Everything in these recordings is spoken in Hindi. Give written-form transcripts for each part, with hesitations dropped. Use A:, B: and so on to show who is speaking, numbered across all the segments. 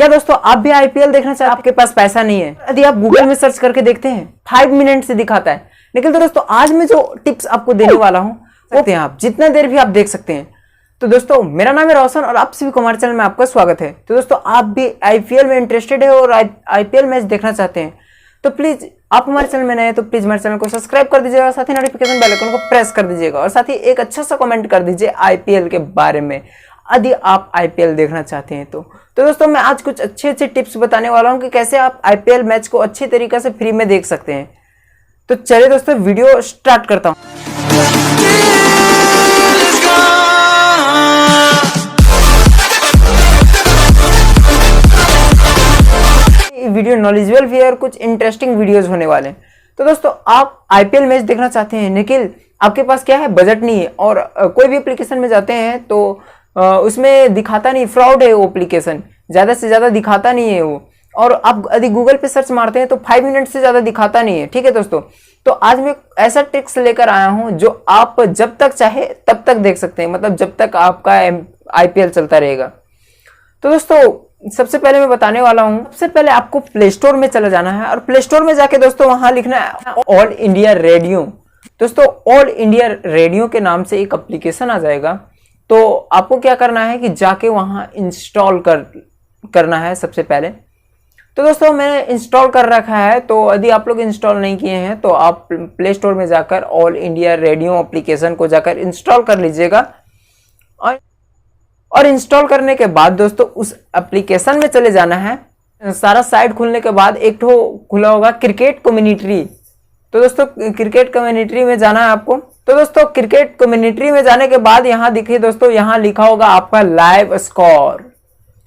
A: क्या दोस्तों आप भी आईपीएल देखना चाहते हैं, आपके पास पैसा नहीं है? यदि आप गूगल में सर्च करके देखते हैं 5 मिनट से दिखाता है। लेकिन तो दोस्तों आज मैं जो टिप्स आपको देने वाला हूं वो आप जितना देर भी आप देख सकते हैं। तो दोस्तों मेरा नाम है रोशन और आप सभी को हमारे चैनल में आपका स्वागत है। तो दोस्तों आप भी आईपीएल में इंटरेस्टेड है और आईपीएल मैच देखना चाहते हैं तो प्लीज आप हमारे चैनल में नए हैं तो प्लीज हमारे चैनल को सब्सक्राइब कर दीजिएगा, साथ ही नोटिफिकेशन बेल आइकन को प्रेस कर दीजिएगा और साथ ही एक अच्छा सा कमेंट कर दीजिए आईपीएल के बारे में यदि आप आईपीएल देखना चाहते हैं तो दोस्तों मैं आज कुछ अच्छे टिप्स बताने वाला हूं कि कैसे आप आईपीएल मैच को अच्छी तरीके से फ्री में देख सकते हैं। तो चलिए दोस्तों वीडियो स्टार्ट करता हूं। वीडियो नॉलेजेबल भी है और कुछ इंटरेस्टिंग वीडियोस होने वाले हैं। तो दोस्तों आप आईपीएल मैच देखना चाहते हैं लेकिन आपके पास क्या है, बजट नहीं है और कोई भी एप्लीकेशन में जाते हैं तो उसमें दिखाता नहीं, फ्रॉड है वो एप्लीकेशन, ज़्यादा से ज़्यादा दिखाता नहीं है वो। और आप यदि गूगल पे सर्च मारते हैं तो 5 मिनट से ज़्यादा दिखाता नहीं है। ठीक है दोस्तों, तो आज मैं ऐसा ट्रिक्स लेकर आया हूं जो आप जब तक चाहे तब तक देख सकते हैं, मतलब जब तक आपका आईपीएल चलता रहेगा। तो दोस्तों सबसे पहले मैं बताने वाला हूं, सबसे पहले आपको प्ले स्टोर में चला जाना है और प्ले स्टोर में जाके दोस्तों वहां लिखना है ऑल इंडिया रेडियो। दोस्तों ऑल इंडिया रेडियो के नाम से एक एप्लीकेशन आ जाएगा। तो आपको क्या करना है कि जाके वहां इंस्टॉल करना है सबसे पहले। तो दोस्तों मैंने इंस्टॉल कर रखा है, तो यदि आप लोग इंस्टॉल नहीं किए हैं तो आप प्ले स्टोर में जाकर ऑल इंडिया रेडियो एप्लीकेशन को जाकर इंस्टॉल कर लीजिएगा। और इंस्टॉल करने के बाद दोस्तों उस एप्लीकेशन में चले जाना है। सारा साइट खुलने के बाद एक ठो खुला होगा क्रिकेट कम्युनिटी। तो दोस्तों क्रिकेट कम्युनिटी में जाना है आपको। तो दोस्तों क्रिकेट कम्युनिटी में जाने के बाद यहाँ देखिए दोस्तों, यहाँ लिखा होगा आपका लाइव स्कोर।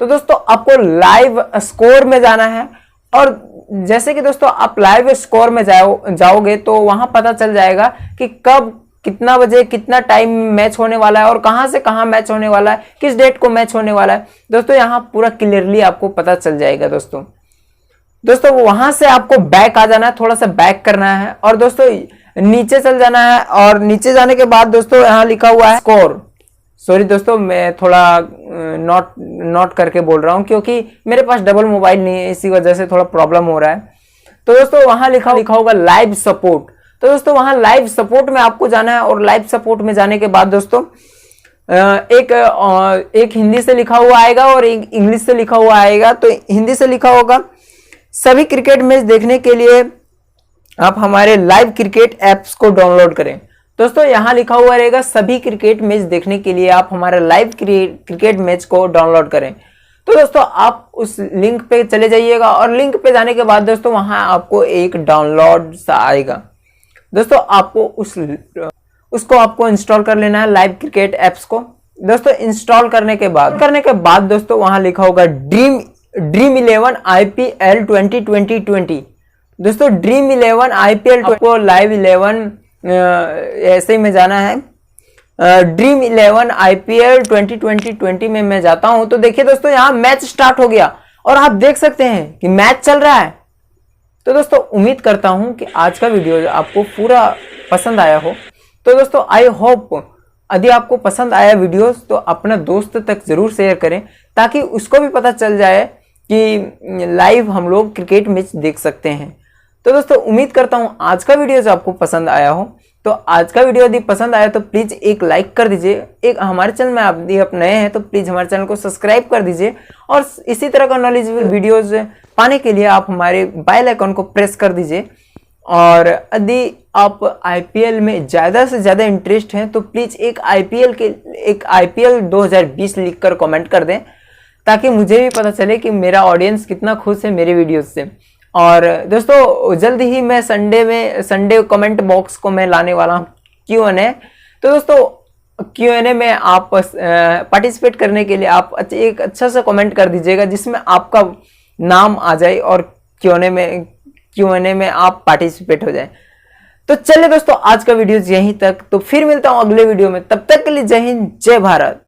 A: तो दोस्तों आपको लाइव स्कोर में जाना है और जैसे कि दोस्तों आप लाइव स्कोर में जाओगे तो वहां पता चल जाएगा कि कब कितना बजे कितना टाइम मैच होने वाला है और कहां से कहां मैच होने वाला है, किस डेट को मैच होने वाला है। दोस्तों यहाँ पूरा क्लियरली आपको पता चल जाएगा। दोस्तों वहां से आपको बैक आ जाना है, थोड़ा सा बैक करना है और दोस्तों नीचे चल जाना है और नीचे जाने के बाद दोस्तों यहाँ लिखा हुआ है स्कोर। सॉरी दोस्तों मैं थोड़ा नोट करके बोल रहा हूँ क्योंकि मेरे पास डबल मोबाइल नहीं है, इसी वजह से थोड़ा प्रॉब्लम हो रहा है। तो दोस्तों वहां लिखा होगा लाइव सपोर्ट। तो दोस्तों वहां लाइव सपोर्ट में आपको जाना है और लाइव सपोर्ट में जाने के बाद दोस्तों एक हिंदी से लिखा हुआ आएगा और एक इंग्लिश से लिखा हुआ आएगा। तो हिंदी से लिखा होगा सभी क्रिकेट मैच देखने के लिए आप हमारे लाइव क्रिकेट ऐप्स को डाउनलोड करें। दोस्तों यहाँ लिखा हुआ रहेगा सभी क्रिकेट मैच देखने के लिए आप हमारा लाइव क्रिकेट मैच को डाउनलोड करें। तो दोस्तों आप उस लिंक पे चले जाइएगा और लिंक पे जाने के बाद दोस्तों वहां आपको एक डाउनलोड सा आएगा। दोस्तों आपको उसको आपको इंस्टॉल कर लेना है, लाइव क्रिकेट ऐप्स को। दोस्तों इंस्टॉल करने के बाद दोस्तों वहां लिखा होगा ड्रीम 11 आईपीएल 2020। दोस्तों ड्रीम 11 आईपीएल को लाइव 11 ऐसे ही में जाना है। ड्रीम 11 आईपीएल 2020 में मैं जाता हूं तो देखिए दोस्तों यहाँ मैच स्टार्ट हो गया और आप देख सकते हैं कि मैच चल रहा है। तो दोस्तों उम्मीद करता हूं कि आज का वीडियो आपको पूरा पसंद आया हो। तो दोस्तों आई होप यदि आपको पसंद आया वीडियो तो अपना दोस्त तक जरूर शेयर करें ताकि उसको भी पता चल जाए कि लाइव हम लोग क्रिकेट मैच देख सकते हैं। तो दोस्तों उम्मीद करता हूं आज का वीडियो जो आपको पसंद आया हो। तो आज का वीडियो यदि पसंद आया तो प्लीज एक लाइक कर दीजिए। एक हमारे चैनल में आप नए हैं तो प्लीज हमारे चैनल को सब्सक्राइब कर दीजिए और इसी तरह का नॉलेज वीडियोज पाने के लिए आप हमारे बेल आइकन को प्रेस कर दीजिए। और यदि आप आईपीएल में ज्यादा से ज्यादा इंटरेस्ट हैं तो प्लीज एक आईपीएल 2020 लिखकर कमेंट कर दें ताकि मुझे भी पता चले कि मेरा ऑडियंस कितना खुश है मेरे वीडियोज से। और दोस्तों जल्द ही मैं संडे कमेंट बॉक्स को मैं लाने वाला हूँ Q&A। तो दोस्तों Q&A में आप पार्टिसिपेट करने के लिए आप एक अच्छा सा कमेंट कर दीजिएगा जिसमें आपका नाम आ जाए और Q&A में आप पार्टिसिपेट हो जाए। तो चलिए दोस्तों आज का वीडियो यहीं तक, तो फिर मिलता हूँ अगले वीडियो में। तब तक के लिए जय हिंद, जय भारत।